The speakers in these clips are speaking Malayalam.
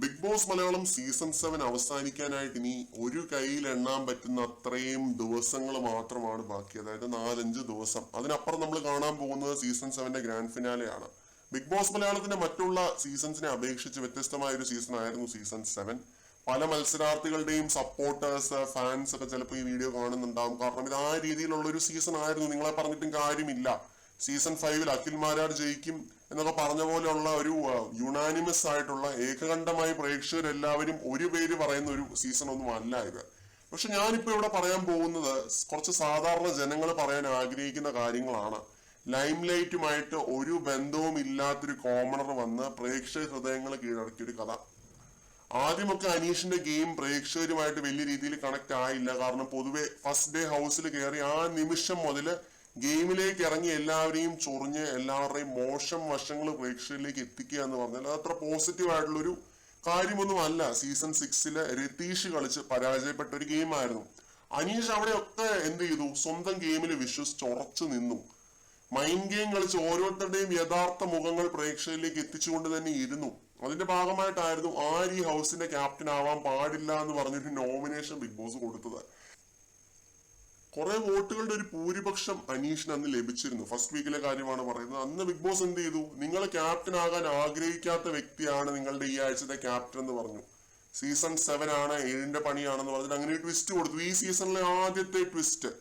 ബിഗ് ബോസ് മലയാളം സീസൺ 7 അവസാനിക്കാനായിട്ട് ഇനി ഒരു കയ്യിൽ എണ്ണാൻ പറ്റുന്ന അത്രയും ദിവസങ്ങൾ മാത്രമാണ് ബാക്കി. അതായത് 4-5 ദിവസം. അതിനപ്പുറം നമ്മൾ കാണാൻ പോകുന്നത് സീസൺ 7ന്റെ ഗ്രാൻഡ് ഫിനാലെയാണ്. ബിഗ് ബോസ് മലയാളത്തിന്റെ മറ്റുള്ള സീസൺസിനെ അപേക്ഷിച്ച് വ്യത്യസ്തമായ ഒരു സീസൺ ആയിരുന്നു സീസൺ 7. പല മത്സരാർത്ഥികളുടെയും സപ്പോർട്ടേഴ്സ്, ഫാൻസ് ഒക്കെ ചിലപ്പോൾ ഈ വീഡിയോ കാണുന്നുണ്ടാവും. കാരണം ഇത് ആ രീതിയിലുള്ള ഒരു സീസൺ ആയിരുന്നു. നിങ്ങളെ പറഞ്ഞിട്ടും കാര്യമില്ല. സീസൺ 5 അഖിൽ മാരാർ ജയിക്കും എന്നൊക്കെ പറഞ്ഞ പോലെയുള്ള ഒരു യുണാനിമസ് ആയിട്ടുള്ള ഏകകണ്ഠമായി പ്രേക്ഷകരെല്ലാവരും ഒരു പേര് പറയുന്ന ഒരു സീസൺ ഒന്നും അല്ല ഇത്. പക്ഷെ ഞാനിപ്പോ ഇവിടെ പറയാൻ പോകുന്നത് കുറച്ച് സാധാരണ ജനങ്ങൾ പറയാൻ ആഗ്രഹിക്കുന്ന കാര്യങ്ങളാണ്. ലൈം ലൈറ്റുമായിട്ട് ഒരു ബന്ധവും ഇല്ലാത്തൊരു കോമണർ വന്ന് പ്രേക്ഷക ഹൃദയങ്ങൾ കീഴടക്കിയ ഒരു കഥ. ആദ്യമൊക്കെ അനീഷിന്റെ ഗെയിം പ്രേക്ഷകരുമായിട്ട് വലിയ രീതിയിൽ കണക്ട് ആയില്ല. കാരണം പൊതുവെ ഫസ്റ്റ് ഡേ ഹൗസിൽ കയറി ആ നിമിഷം മുതൽ ഗെയിമിലേക്ക് ഇറങ്ങി എല്ലാവരെയും ചൊറിഞ്ഞ് എല്ലാവരുടെയും മോശം വശങ്ങൾ പ്രേക്ഷകരിലേക്ക് എത്തിക്കുക എന്ന് പറഞ്ഞാൽ അത് അത്ര പോസിറ്റീവ് ആയിട്ടുള്ളൊരു കാര്യമൊന്നും അല്ല. സീസൺ 6 രതീഷ് കളിച്ച് പരാജയപ്പെട്ട ഒരു ഗെയിം ആയിരുന്നു. അനീഷ് അവിടെയൊക്കെ എന്ത് ചെയ്തു? സ്വന്തം ഗെയിമിൽ വിശ്വസിച്ച് ഉറച്ചു നിന്നു. മൈൻഡ് ഗെയിം കളിച്ച് ഓരോരുത്തരുടെയും യഥാർത്ഥ മുഖങ്ങൾ പ്രേക്ഷകരിലേക്ക് എത്തിച്ചുകൊണ്ട് തന്നെ ഇരുന്നു. അതിന്റെ ഭാഗമായിട്ടായിരുന്നു ആര് ഈ ഹൗസിന്റെ ക്യാപ്റ്റൻ ആവാൻ പാടില്ല എന്ന് പറഞ്ഞൊരു നോമിനേഷൻ ബിഗ് ബോസ് കൊടുത്തത്. കുറെ വോട്ടുകളുടെ ഒരു ഭൂരിപക്ഷം അനീഷിന് അന്ന് ലഭിച്ചിരുന്നു. ഫസ്റ്റ് വീക്കിലെ കാര്യമാണ് പറയുന്നത്. അന്ന് ബിഗ് ബോസ് എന്ത് ചെയ്തു? നിങ്ങൾ ക്യാപ്റ്റൻ ആകാൻ ആഗ്രഹിക്കാത്ത വ്യക്തിയാണ് നിങ്ങളുടെ ഈ ആഴ്ചത്തെ ക്യാപ്റ്റൻ എന്ന് പറഞ്ഞു. സീസൺ 7 ആണ്, 7ന്റെ പണിയാണെന്ന് പറഞ്ഞിട്ട് അങ്ങനെ ഒരു ട്വിസ്റ്റ് കൊടുത്തു. ഈ സീസണിലെ ആദ്യത്തെ ട്വിസ്റ്റ്,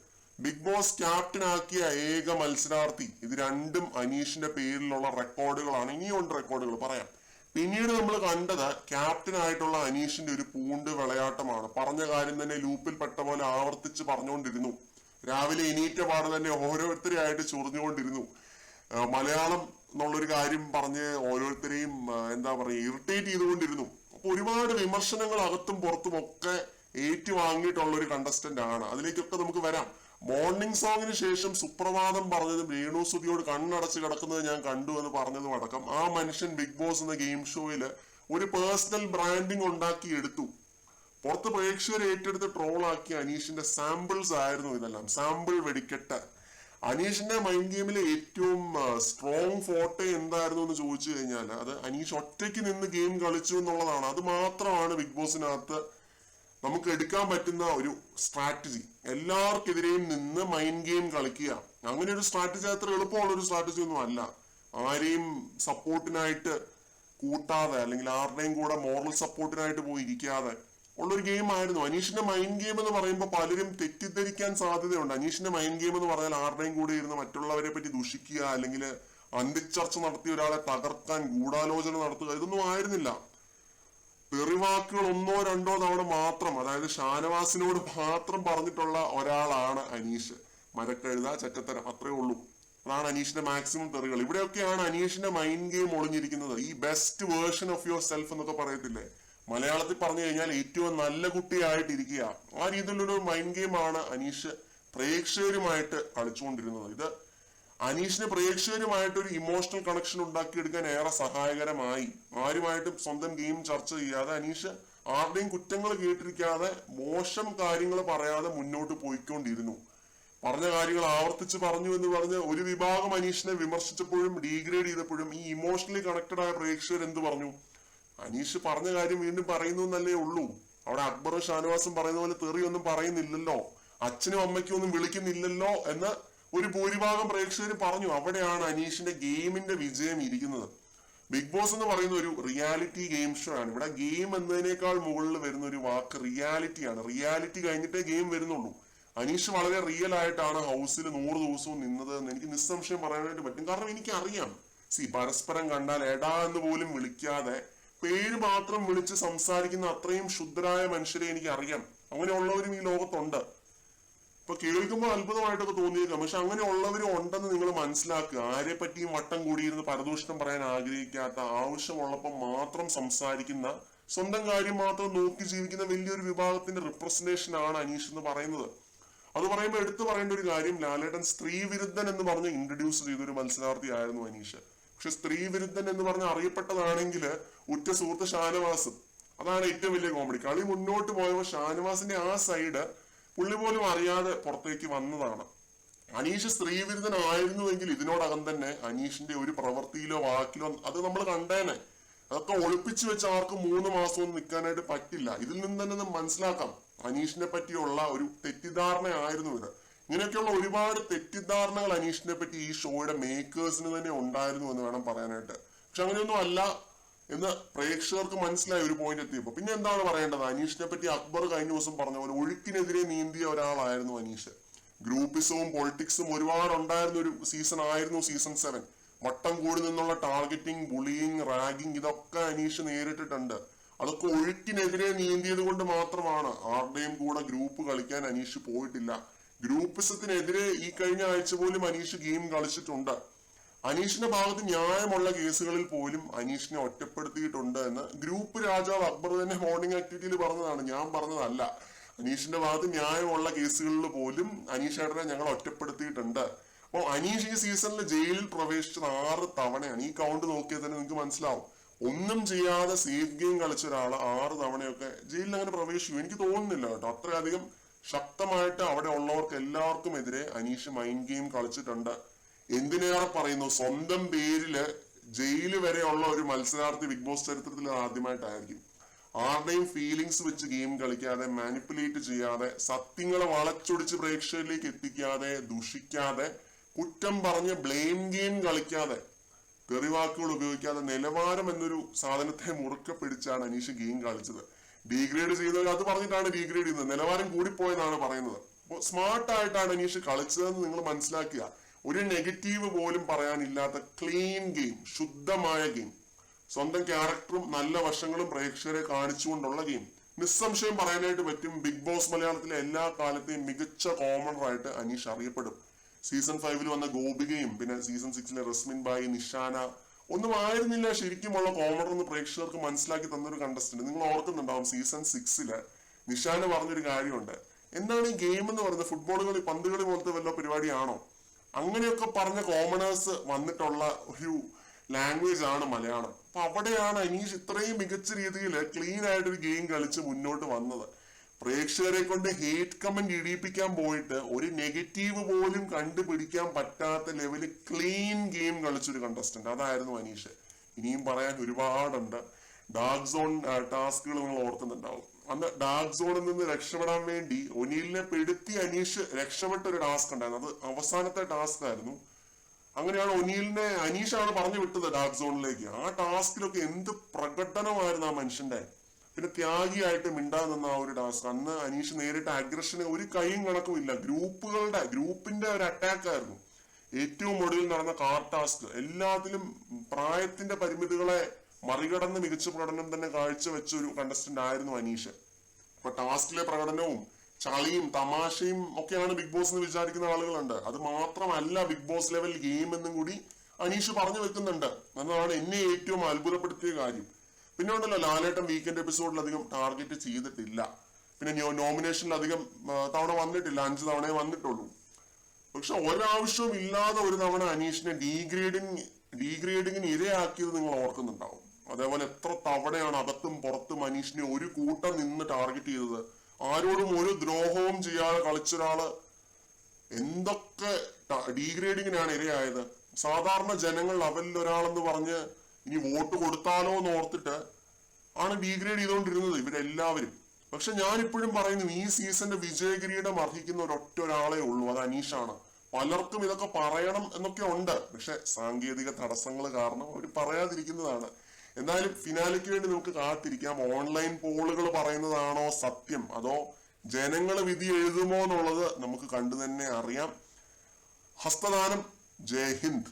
ബിഗ് ബോസ് ക്യാപ്റ്റൻ ആക്കിയ ഏക മത്സരാർത്ഥി. ഇത് രണ്ടും അനീഷിന്റെ പേരിലുള്ള റെക്കോർഡുകളാണ്. ഇനിയുണ്ട് റെക്കോർഡുകൾ പറയാം. പിന്നീട് നമ്മൾ കണ്ടത് ക്യാപ്റ്റൻ ആയിട്ടുള്ള അനീഷിന്റെ ഒരു പൂണ്ട് വിളയാട്ടമാണ്. പറഞ്ഞ കാര്യം തന്നെ ലൂപ്പിൽ പെട്ട പോലെ ആവർത്തിച്ച് പറഞ്ഞുകൊണ്ടിരുന്നു. രാവിലെ എണീറ്റ പാട് തന്നെ ഓരോരുത്തരെയായിട്ട് ചൊറിഞ്ഞുകൊണ്ടിരുന്നു. മലയാളം എന്നുള്ളൊരു കാര്യം പറഞ്ഞ് ഓരോരുത്തരെയും എന്താ പറയുക ഇറിറ്റേറ്റ് ചെയ്തുകൊണ്ടിരുന്നു. അപ്പൊ ഒരുപാട് വിമർശനങ്ങൾ അകത്തും പുറത്തും ഒക്കെ ഏറ്റുവാങ്ങിയിട്ടുള്ള ഒരു കണ്ടസ്റ്റന്റ് ആണ്. അതിലേക്കൊക്കെ നമുക്ക് വരാം. മോർണിംഗ് സോങ്ങിന് ശേഷം സുപ്രഭാതം പറഞ്ഞതും രേണു സുധിയോട് കണ്ണടച്ച് കിടക്കുന്നത് ഞാൻ കണ്ടു എന്ന് പറഞ്ഞതും അടക്കം ആ മനുഷ്യൻ ബിഗ് ബോസ് എന്ന ഗെയിം ഷോയില് ഒരു പേഴ്സണൽ ബ്രാൻഡിങ് ഉണ്ടാക്കി എടുത്തു. പുറത്ത് പ്രേക്ഷകരെ ഏറ്റെടുത്ത് ട്രോളാക്കിയ അനീഷിന്റെ സാമ്പിൾസ് ആയിരുന്നു ഇതെല്ലാം. സാമ്പിൾ വെടിക്കെട്ട്. അനീഷിന്റെ മൈൻഡ് ഗെയിമിലെ ഏറ്റവും സ്ട്രോങ് ഫോട്ടോ എന്തായിരുന്നു എന്ന് ചോദിച്ചു കഴിഞ്ഞാൽ അത് അനീഷ് ഒറ്റയ്ക്ക് നിന്ന് ഗെയിം കളിച്ചു എന്നുള്ളതാണ്. അത് മാത്രമാണ് ബിഗ് ബോസിനകത്ത് നമുക്ക് എടുക്കാൻ പറ്റുന്ന ഒരു സ്ട്രാറ്റജി. എല്ലാവർക്കെതിരെയും നിന്ന് മൈൻഡ് ഗെയിം കളിക്കുക. അങ്ങനെ ഒരു സ്ട്രാറ്റജി അത്ര എളുപ്പമുള്ള ഒരു സ്ട്രാറ്റജി ഒന്നും അല്ല. ആരെയും സപ്പോർട്ടിനായിട്ട് കൂട്ടാതെ അല്ലെങ്കിൽ ആരുടെയും കൂടെ മോറൽ സപ്പോർട്ടിനായിട്ട് പോയി ഇരിക്കാതെ ഉള്ളൊരു ഗെയിം ആയിരുന്നു. അനീഷിന്റെ മൈൻഡ് ഗെയിം എന്ന് പറയുമ്പോൾ പലരും തെറ്റിദ്ധരിക്കാൻ സാധ്യതയുണ്ട്. അനീഷിന്റെ മൈൻഡ് ഗെയിം എന്ന് പറഞ്ഞാൽ ആരുടെയും കൂടെ ഇരുന്ന് മറ്റുള്ളവരെ പറ്റി ദുഷിക്കുക അല്ലെങ്കിൽ അന്തിച്ചർച്ച നടത്തിയ ഒരാളെ തകർക്കാൻ ഗൂഢാലോചന നടത്തുക, ഇതൊന്നും ആയിരുന്നില്ല. തെറിവാക്കുകൾ 1-2 തവണ മാത്രം, അതായത് ഷാനവാസിനോട് മാത്രം പറഞ്ഞിട്ടുള്ള ഒരാളാണ് അനീഷ്. മരക്കഴുത, ചക്കത്തരം, അത്രേ ഉള്ളൂ. അതാണ് അനീഷിന്റെ മാക്സിമം തെറികൾ. ഇവിടെയൊക്കെയാണ് അനീഷിന്റെ മൈൻഡ് ഗെയിം ഒളിഞ്ഞിരിക്കുന്നത്. ഈ best version of yourself എന്നൊക്കെ പറയത്തില്ലേ, മലയാളത്തിൽ പറഞ്ഞു കഴിഞ്ഞാൽ ഏറ്റവും നല്ല കുട്ടിയായിട്ടിരിക്കുക. ആ രീതിയിലൊരു മൈൻഡ് ഗെയിമാണ് അനീഷ് പ്രേക്ഷകരുമായിട്ട് കളിച്ചുകൊണ്ടിരുന്നത്. ഇത് അനീഷിന് പ്രേക്ഷകരുമായിട്ട് ഒരു ഇമോഷണൽ കണക്ഷൻ ഉണ്ടാക്കിയെടുക്കാൻ ഏറെ സഹായകരമായി. ആരുമായിട്ടും സ്വന്തം ഗെയിം ചർച്ച ചെയ്യാതെ അനീഷ് ആരുടെയും കുറ്റങ്ങൾ കേട്ടിരിക്കാതെ മോശം കാര്യങ്ങൾ പറയാതെ മുന്നോട്ട് പോയിക്കൊണ്ടിരുന്നു. പറഞ്ഞ കാര്യങ്ങൾ ആവർത്തിച്ച് പറഞ്ഞു എന്ന് പറഞ്ഞ് ഒരു വിഭാഗം അനീഷിനെ വിമർശിച്ചപ്പോഴും ഡീഗ്രേഡ് ചെയ്തപ്പോഴും ഈ ഇമോഷണലി കണക്റ്റഡ് ആയ പ്രേക്ഷകർ എന്ത് പറഞ്ഞു? അനീഷ് പറഞ്ഞ കാര്യം വീണ്ടും പറയുന്നു എന്നല്ലേ ഉള്ളൂ. അവിടെ അക്ബറും ഷാനവാസും പറയുന്ന പോലെ തെറിയൊന്നും പറയുന്നില്ലല്ലോ, അച്ഛനും അമ്മയ്ക്കും ഒന്നും വിളിക്കുന്നില്ലല്ലോ എന്ന് ഒരു ഭൂരിഭാഗം പ്രേക്ഷകർ പറഞ്ഞു. അവിടെയാണ് അനീഷിന്റെ ഗെയിമിന്റെ വിജയം ഇരിക്കുന്നത്. ബിഗ് ബോസ് എന്ന് പറയുന്ന ഒരു റിയാലിറ്റി ഗെയിം ഷോ ആണ്. ഇവിടെ ഗെയിം എന്നതിനേക്കാൾ മുകളിൽ വരുന്ന ഒരു വാക്ക് റിയാലിറ്റിയാണ്. റിയാലിറ്റി കഴിഞ്ഞിട്ടേ ഗെയിം വരുന്നുള്ളൂ. അനീഷ് വളരെ റിയൽ ആയിട്ടാണ് ഹൗസിൽ 100 ദിവസവും നിന്നത് എന്ന് എനിക്ക് നിസ്സംശയം പറയാനായിട്ട് പറ്റും. കാരണം എനിക്കറിയാം, പരസ്പരം കണ്ടാൽ എടാ എന്ന് പോലും വിളിക്കാതെ പേര് മാത്രം വിളിച്ച് സംസാരിക്കുന്ന അത്രയും ശുദ്ധരായ മനുഷ്യരെ എനിക്ക് അറിയാം. അങ്ങനെയുള്ളവരും ഈ ലോകത്തുണ്ട്. ഇപ്പൊ കേൾക്കുമ്പോൾ അത്ഭുതമായിട്ടൊക്കെ തോന്നിയേക്കാം, പക്ഷെ അങ്ങനെയുള്ളവരും ഉണ്ടെന്ന് നിങ്ങൾ മനസ്സിലാക്കുക. ആരെ പറ്റിയും വട്ടം കൂടിയിരുന്ന് പരദൂഷണം പറയാൻ ആഗ്രഹിക്കാത്ത, ആവശ്യമുള്ളപ്പോൾ മാത്രം സംസാരിക്കുന്ന, സ്വന്തം കാര്യം മാത്രം നോക്കി ജീവിക്കുന്ന വലിയൊരു വിഭാഗത്തിന്റെ റിപ്രസന്റേഷൻ ആണ് അനീഷ് എന്ന് പറയുന്നത്. അത് പറയുമ്പോൾ എടുത്തു പറയേണ്ട ഒരു കാര്യം, ലാലേട്ടൻ സ്ത്രീ വിരുദ്ധൻ എന്ന് പറഞ്ഞ് ഇൻട്രൊഡ്യൂസ് ചെയ്തൊരു മത്സരാർത്ഥി ആയിരുന്നു അനീഷ്. പക്ഷെ സ്ത്രീ വിരുദ്ധൻ എന്ന് പറഞ്ഞ് അറിയപ്പെട്ടതാണെങ്കിൽ ഉറ്റ സുഹൃത്ത് ഷാനവാസ്. അതാണ് ഏറ്റവും വലിയ കോമഡി. കളി മുന്നോട്ട് പോയപ്പോൾ ഷാനവാസിന്റെ ആ സൈഡ് പുള്ളി പോലും അറിയാതെ പുറത്തേക്ക് വന്നതാണ്. അനീഷ് സ്ത്രീവിരുദ്ധനായിരുന്നുവെങ്കിൽ ഇതിനോടകം തന്നെ അനീഷിന്റെ ഒരു പ്രവൃത്തിയിലോ വാക്കിലോ അത് നമ്മൾ കണ്ടേനെ. അതൊക്കെ ഒളിപ്പിച്ചു വെച്ച് ആർക്കും 3 മാസമൊന്നും നിൽക്കാനായിട്ട് പറ്റില്ല. ഇതിൽ നിന്ന് തന്നെ മനസ്സിലാക്കാം അനീഷിനെ പറ്റിയുള്ള ഒരു തെറ്റിദ്ധാരണയായിരുന്നു ഇത്. ഇങ്ങനെയൊക്കെയുള്ള ഒരുപാട് തെറ്റിദ്ധാരണകൾ അനീഷിനെ പറ്റി ഈ ഷോയുടെ മേക്കേഴ്സിന് തന്നെ ഉണ്ടായിരുന്നു എന്ന് വേണം പറയാനായിട്ട്. പക്ഷെ അങ്ങനെയൊന്നും അല്ല എന്ന് പ്രേക്ഷകർക്ക് മനസ്സിലായ ഒരു പോയിന്റ് എത്തിയപ്പോ പിന്നെ എന്താണ് പറയേണ്ടത്? അനീഷിനെ പറ്റി അക്ബർ കഴിഞ്ഞ ദിവസം പറഞ്ഞ പോലെ ഒഴുക്കിനെതിരെ നീന്തിയ ഒരാളായിരുന്നു അനീഷ്. ഗ്രൂപ്പിസവും പൊളിറ്റിക്സും ഒരുപാട് ഉണ്ടായിരുന്ന ഒരു സീസൺ ആയിരുന്നു സീസൺ 7. വട്ടം കൂടി നിന്നുള്ള ടാർഗറ്റിംഗ്, ബുളിയിങ്, റാഗിങ് ഇതൊക്കെ അനീഷ് നേരിട്ടിട്ടുണ്ട്. അതൊക്കെ ഒഴുക്കിനെതിരെ നീന്തിയത് കൊണ്ട് മാത്രമാണ്. ആരുടെയും കൂടെ ഗ്രൂപ്പ് കളിക്കാൻ അനീഷ് പോയിട്ടില്ല. ഗ്രൂപ്പിസത്തിനെതിരെ ഈ കഴിഞ്ഞ ആഴ്ച പോലും അനീഷ് ഗെയിം കളിച്ചിട്ടുണ്ട്. അനീഷിന്റെ ഭാഗത്ത് ന്യായമുള്ള കേസുകളിൽ പോലും അനീഷിനെ ഒറ്റപ്പെടുത്തിയിട്ടുണ്ട് എന്ന് ഗ്രൂപ്പ് രാജാവ് അക്ബർ തന്നെ മോർണിംഗ് ആക്ടിവിറ്റിയിൽ പറഞ്ഞതാണ്, ഞാൻ പറഞ്ഞതല്ല. അനീഷിന്റെ ഭാഗത്ത് ന്യായമുള്ള കേസുകളിൽ പോലും അനീഷ് ഏട്ടനെ ഞങ്ങൾ ഒറ്റപ്പെടുത്തിയിട്ടുണ്ട്. അപ്പോൾ അനീഷ് ഈ സീസണിൽ ജയിലിൽ പ്രവേശിച്ചത് 6 തവണയാണ്. ഈ കൗണ്ട് നോക്കിയാൽ തന്നെ നിങ്ങൾക്ക് മനസ്സിലാവും. ഒന്നും ചെയ്യാതെ സേഫ് ഗെയിം കളിച്ച ഒരാൾ 6 തവണയൊക്കെ ജയിലിൽ അങ്ങനെ പ്രവേശിക്കും. എനിക്ക് തോന്നുന്നില്ല കേട്ടോ. അത്രയധികം ശക്തമായിട്ട് അവിടെ ഉള്ളവർക്ക് എല്ലാവർക്കും എതിരെ അനീഷ് മൈൻഡ് ഗെയിം കളിച്ചിട്ടുണ്ട്. എന്തിനേറെ പറയുന്നു, സ്വന്തം പേരില് ജയില് വരെയുള്ള ഒരു മത്സരാർത്ഥി ബിഗ് ബോസ് ചരിത്രത്തിൽ ആദ്യമായിട്ടായിരിക്കും. ആരുടെയും ഫീലിങ്സ് വെച്ച് ഗെയിം കളിക്കാതെ, മാനിപ്പുലേറ്റ് ചെയ്യാതെ, സത്യങ്ങളെ വളച്ചൊടിച്ച് പ്രേക്ഷകരിലേക്ക് എത്തിക്കാതെ, ദുഷിക്കാതെ, കുറ്റം പറഞ്ഞ് ബ്ലെയിം ഗെയിം കളിക്കാതെ, തെറിവാക്കുകൾ ഉപയോഗിക്കാതെ നിലവാരം എന്നൊരു സാധനത്തെ മുറുക്കെ പിടിച്ചാണ് അനീഷ് ഗെയിം കളിച്ചത്. ഡീഗ്രേഡ് ചെയ്തവർ അത് പറഞ്ഞിട്ടാണ് ഡീഗ്രേഡ് ചെയ്യുന്നത്. നിലവാരം കൂടിപ്പോയെന്നാണ് പറയുന്നത്. അപ്പോൾ സ്മാർട്ടായിട്ടാണ് അനീഷ് കളിച്ചതെന്ന് നിങ്ങൾ മനസ്സിലാക്കുക. ഒരു നെഗറ്റീവ് പോലും പറയാനില്ലാത്ത ക്ലീൻ ഗെയിം, ശുദ്ധമായ ഗെയിം, സ്വന്തം ക്യാരക്ടറും നല്ല വശങ്ങളും പ്രേക്ഷകരെ കാണിച്ചുകൊണ്ടുള്ള ഗെയിം. നിസ്സംശയം പറയാനായിട്ട് പറ്റും, ബിഗ് ബോസ് മലയാളത്തിലെ എല്ലാ കാലത്തെയും മികച്ച കോമണറായിട്ട് അനീഷ് അറിയപ്പെടും. സീസൺ 5 വന്ന ഗോപികയും പിന്നെ സീസൺ 6 റസ്മിൻ ബായി, നിഷാന ഒന്നും ആയിരുന്നില്ല ശരിക്കുമുള്ള കോമണർ എന്ന് പ്രേക്ഷകർക്ക് മനസ്സിലാക്കി തന്നൊരു കണ്ടസ്റ്റന്റ്. നിങ്ങൾ ഓർക്കുന്നുണ്ടാവും, സീസൺ 6 നിഷാന പറഞ്ഞൊരു കാര്യമുണ്ട്, എന്താണ് ഈ ഗെയിം എന്ന് പറയുന്നത്, ഫുട്ബോൾ കളി, പന്ത് കളി പോലത്തെ വല്ല പരിപാടിയാണോ? അങ്ങനെയൊക്കെ പറഞ്ഞ കോമണേഴ്സ് വന്നിട്ടുള്ള ഒരു ലാംഗ്വേജ് ആണ് മലയാളം. അപ്പൊ അവിടെയാണ് അനീഷ് ഇത്രയും മികച്ച രീതിയിൽ ക്ലീൻ ആയിട്ടൊരു ഗെയിം കളിച്ച് മുന്നോട്ട് വന്നത്. പ്രേക്ഷകരെ കൊണ്ട് ഹേറ്റ് കമന്റ് ഇടിയിപ്പിക്കാൻ പോയിട്ട് ഒരു നെഗറ്റീവ് പോലും കണ്ടുപിടിക്കാൻ പറ്റാത്ത ലെവല് ക്ലീൻ ഗെയിം കളിച്ചൊരു കണ്ടസ്റ്റന്റ് അതായിരുന്നു അനീഷ്. ഇനിയും പറയാൻ ഒരുപാടുണ്ട്. ഡാർക്ക് സോൺ ടാസ്കുകൾ നിങ്ങൾ ഓർക്കുന്നുണ്ടാവും. അന്ന് ഡാർക്ക് സോണിൽ നിന്ന് രക്ഷപ്പെടാൻ വേണ്ടി ഒനീലിനെ പെടുത്തി അനീഷ് രക്ഷപ്പെട്ട ഒരു ടാസ്ക് ഉണ്ടായിരുന്നു. അത് അവസാനത്തെ ടാസ്ക് ആയിരുന്നു. അങ്ങനെയാണ് ഒനീലിനെ അനീഷാണ് പറഞ്ഞു വിട്ടത് ഡാർക്ക് സോണിലേക്ക്. ആ ടാസ്കിലൊക്കെ എന്ത് പ്രകടനമായിരുന്നു ആ മനുഷ്യന്റെ. പിന്നെ ത്യാഗിയായിട്ട് മിണ്ടാതെ നിന്ന ആ ഒരു ടാസ്ക്, അന്ന് അനീഷ് നേരിട്ട അഗ്രഷന് ഒരു കൈയും കണക്കും ഇല്ല. ഗ്രൂപ്പിന്റെ ഒരു അറ്റാക്ക് ആയിരുന്നു. ഏറ്റവും ഒടുവിൽ നടന്ന കാർ ടാസ്ക്, എല്ലാത്തിലും പ്രായത്തിന്റെ പരിമിതികളെ മറികടന്ന് മികച്ച പ്രകടനം തന്നെ കാഴ്ചവെച്ച ഒരു കണ്ടസ്റ്റന്റ് ആയിരുന്നു അനീഷ്. അപ്പൊ ടാസ്കിലെ പ്രകടനവും ചളിയും തമാശയും ഒക്കെയാണ് ബിഗ് ബോസ് എന്ന് വിചാരിക്കുന്ന ആളുകളുണ്ട്. അത് മാത്രമല്ല ബിഗ് ബോസ് ലെവൽ ഗെയിം എന്നും കൂടി അനീഷ് പറഞ്ഞു വെക്കുന്നുണ്ട് എന്നതാണ് എന്നെ ഏറ്റവും അത്ഭുതപ്പെടുത്തിയ കാര്യം. പിന്നെ ഉണ്ടല്ലോ, ലാലേട്ടൻ വീക്കെൻഡ് എപ്പിസോഡിൽ അധികം ടാർഗറ്റ് ചെയ്തിട്ടില്ല. പിന്നെ നോമിനേഷനിൽ അധികം തവണ വന്നിട്ടില്ല, 5 തവണയെ വന്നിട്ടുള്ളൂ. പക്ഷെ ഒരാവശ്യവും ഇല്ലാതെ ഒരു തവണ അനീഷിനെ ഡീഗ്രേഡിങ്ങിന് ഇരയാക്കിയത് നിങ്ങൾ ഓർക്കുന്നുണ്ടാവും. അതേപോലെ എത്ര തവണയാണ് അകത്തും പുറത്തും അനീഷിനെ ഒരു കൂട്ടം നിന്ന് ടാർഗറ്റ് ചെയ്തത്. ആരോടും ഒരു ദ്രോഹവും ചെയ്യാതെ കളിച്ചൊരാള് എന്തൊക്കെ ഡീഗ്രേഡിങ്ങിനാണ് ഇരയായത്. സാധാരണ ജനങ്ങൾ അവരിൽ ഒരാളെന്ന് പറഞ്ഞ് ഇനി വോട്ട് കൊടുത്താലോ എന്ന് ഓർത്തിട്ട് ആണ് ഡീഗ്രേഡ് ചെയ്തുകൊണ്ടിരുന്നത് ഇവരെല്ലാവരും. പക്ഷെ ഞാൻ ഇപ്പോഴും പറയുന്നു, ഈ സീസന്റെ വിജയകിരീടം അർഹിക്കുന്ന ഒരാളെ ഉള്ളൂ, അത് അനീഷാണ്. പലർക്കും ഇതൊക്കെ പറയണം എന്നൊക്കെ ഉണ്ട്, പക്ഷെ സാങ്കേതിക തടസ്സങ്ങൾ കാരണം അവർ പറയാതിരിക്കുന്നതാണ്. എന്തായാലും ഫിനാലിക്ക് വേണ്ടി നമുക്ക് കാത്തിരിക്കാം. ഓൺലൈൻ പോളുകൾ പറയുന്നതാണോ സത്യം, അതോ ജനങ്ങൾ വിധി എഴുതുമോ എന്നുള്ളത് നമുക്ക് കണ്ടു തന്നെ അറിയാം. ഹസ്തദാനം. ജയ് ഹിന്ദ്.